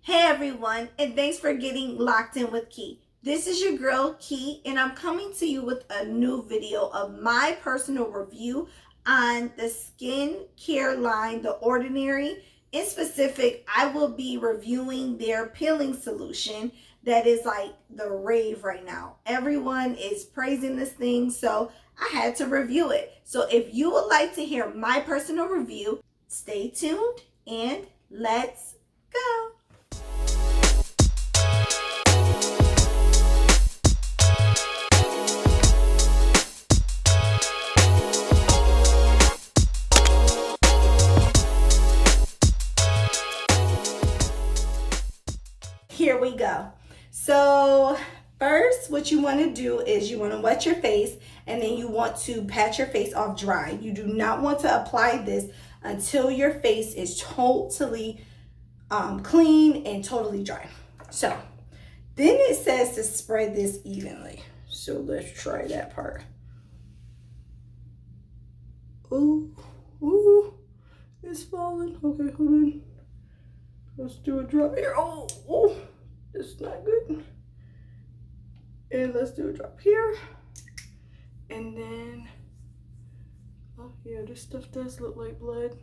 Hey everyone, and thanks for getting locked in with Key. This is your girl Key, and I'm coming to you with a new video of my personal review on the skincare line, The Ordinary. In specific, I will be reviewing their peeling solution that is like the rave right now. Everyone is praising this thing, so I had to review it. So if you would like to hear my personal review, stay tuned and let's go. Here we go. So first, what you want to do is you want to wet your face, and then you want to pat your face off dry. You do not want to apply this until your face is totally clean and totally dry. So then it says to spread this evenly. So let's try that part. Ooh, it's falling. Okay, hold on. Let's do a drop here. Oh, it's not good. And let's do a drop here. And then, oh yeah, this stuff does look like blood.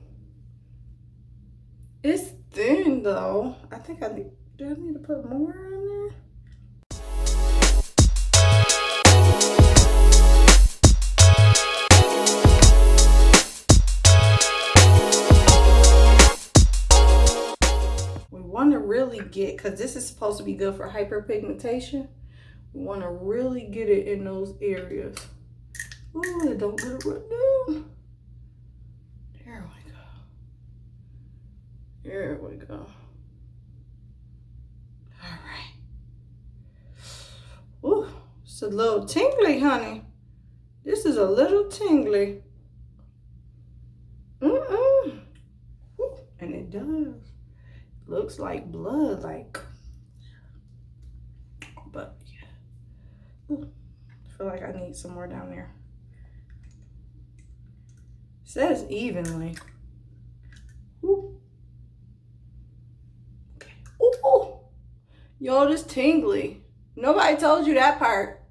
It's thin though. I think do I need to put more on there? Want to really get, because this is supposed to be good for hyperpigmentation, we want to really get it in those areas. Oh, don't let it run down. There we go. There we go. All right. Oh, it's a little tingly, honey. This is a little tingly. And it does. Looks like blood, but yeah. Ooh, I feel like I need some more down there. It says evenly. Ooh. Okay. Ooh. Yo, this tingly. Nobody told you that part.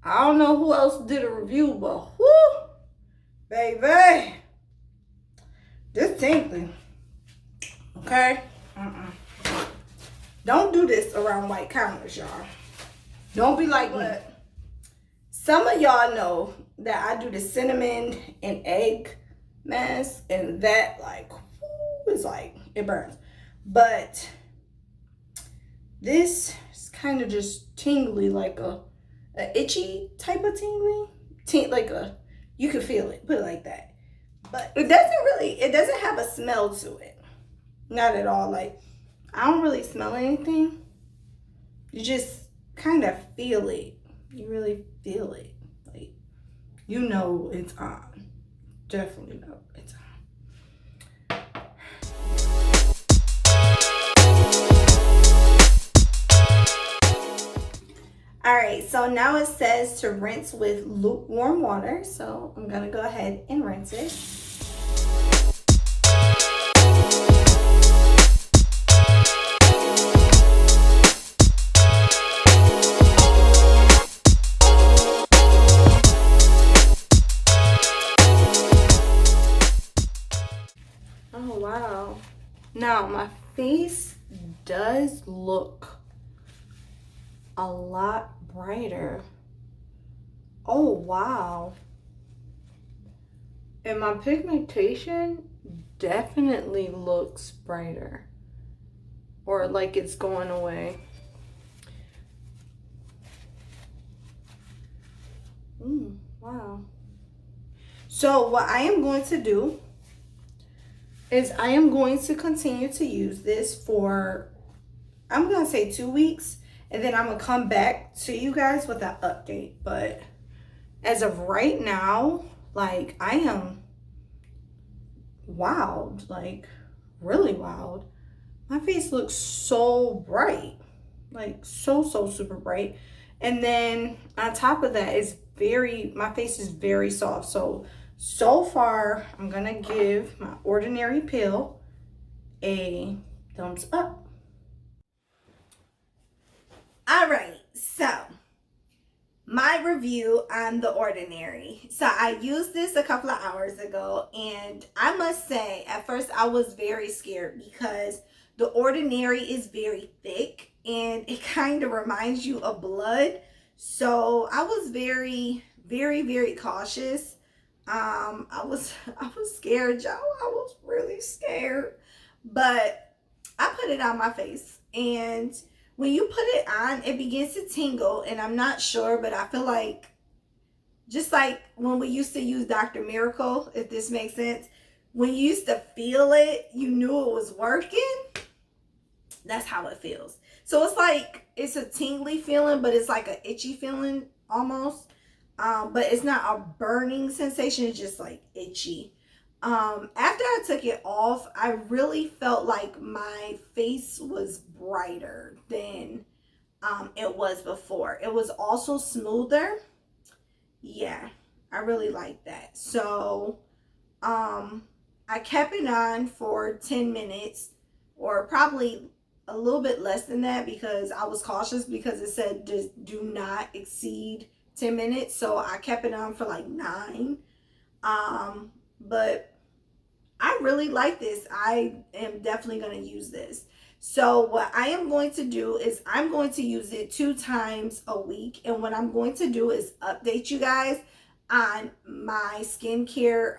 I don't know who else did a review, but whoo, baby, this tingly. Okay. Don't do this around white counters, y'all. Don't be like me. Some of y'all know that I do the cinnamon and egg mask, and that is like, it burns. But this is kind of just tingly, like a itchy type of tingly. You can feel it, put it like that. But it doesn't have a smell to it. Not at all. Like, I don't really smell anything. You just kind of feel it. You really feel it. Like, you know it's on. Definitely know it's on. All right, so now it says to rinse with lukewarm water. So I'm gonna go ahead and rinse it. Oh, wow. Now, my face does look a lot brighter. Oh, wow. And my pigmentation definitely looks brighter. Or like it's going away. Wow. So what I am going to do is I am going to continue to use this for, I'm going to say 2 weeks, and then I'm going to come back to you guys with an update. But as of right now, like, I am wowed, like really wowed. My face looks so bright, like so super bright. And then on top of that, my face is very soft. So far, I'm gonna give my Ordinary Peel a thumbs up. review on The Ordinary. So I used this a couple of hours ago, and I must say, at first I was very scared because The Ordinary is very thick and it kind of reminds you of blood. So I was very, very, very cautious. I was scared, y'all. I was really scared. But I put it on my face, and when you put it on, it begins to tingle, and I'm not sure, but I feel like just like when we used to use Dr. Miracle, if this makes sense, when you used to feel it, you knew it was working. That's how it feels. So it's like it's a tingly feeling, but it's like an itchy feeling almost. But it's not a burning sensation, it's just like itchy. After I took it off, I really felt like my face was brighter than it was before. It was also smoother. Yeah, I really like that. So I kept it on for 10 minutes, or probably a little bit less than that, because I was cautious because it said do not exceed 10 minutes. So I kept it on for like 9. But I really like this. I am definitely going to use this. So what I am going to do is I'm going to use it 2 times a week. And what I'm going to do is update you guys on my skincare,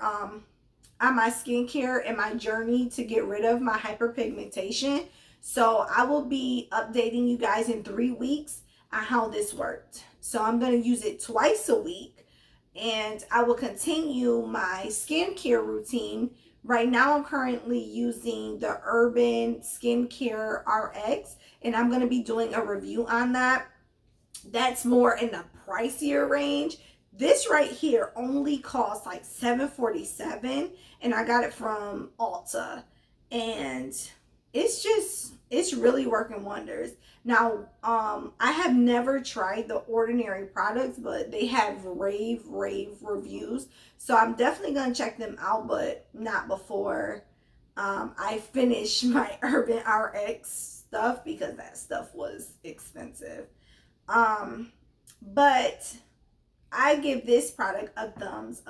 and my journey to get rid of my hyperpigmentation. So I will be updating you guys in 3 weeks on how this worked. So I'm going to use it twice a week, and I will continue my skincare routine. Right now I'm currently using the Urban Skincare RX, and I'm going to be doing a review on that. That's more in the pricier range. This right here only costs like $7.47, and I got it from Ulta, and it's really working wonders. Now, I have never tried the Ordinary products, but they have rave reviews. So I'm definitely going to check them out, but not before I finish my Urban RX stuff, because that stuff was expensive. But I give this product a thumbs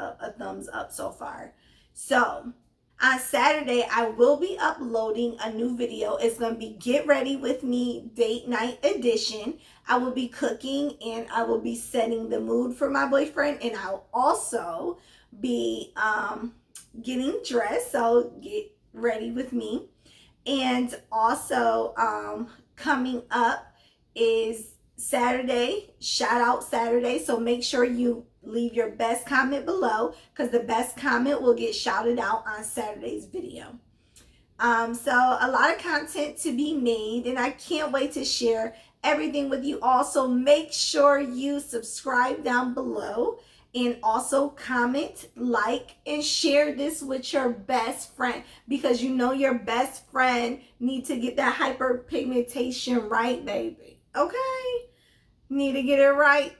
up so far. So on Saturday, I will be uploading a new video. It's going to be Get Ready With Me Date Night Edition. I will be cooking, and I will be setting the mood for my boyfriend, and I'll also be getting dressed, so get ready with me. And also coming up is Saturday, shout out Saturday. So make sure you leave your best comment below, because the best comment will get shouted out on Saturday's video. So a lot of content to be made, and I can't wait to share everything with you all. So make sure you subscribe down below, and also comment, like, and share this with your best friend, because you know your best friend needs to get that hyperpigmentation right, baby. Okay? Need to get it right.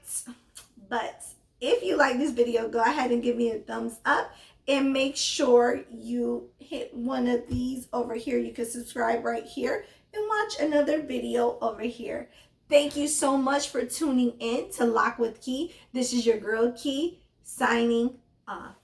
But if you like this video, go ahead and give me a thumbs up, and make sure you hit one of these over here. You can subscribe right here and watch another video over here. Thank you so much for tuning in to Lock with Key. This is your girl Key, signing off.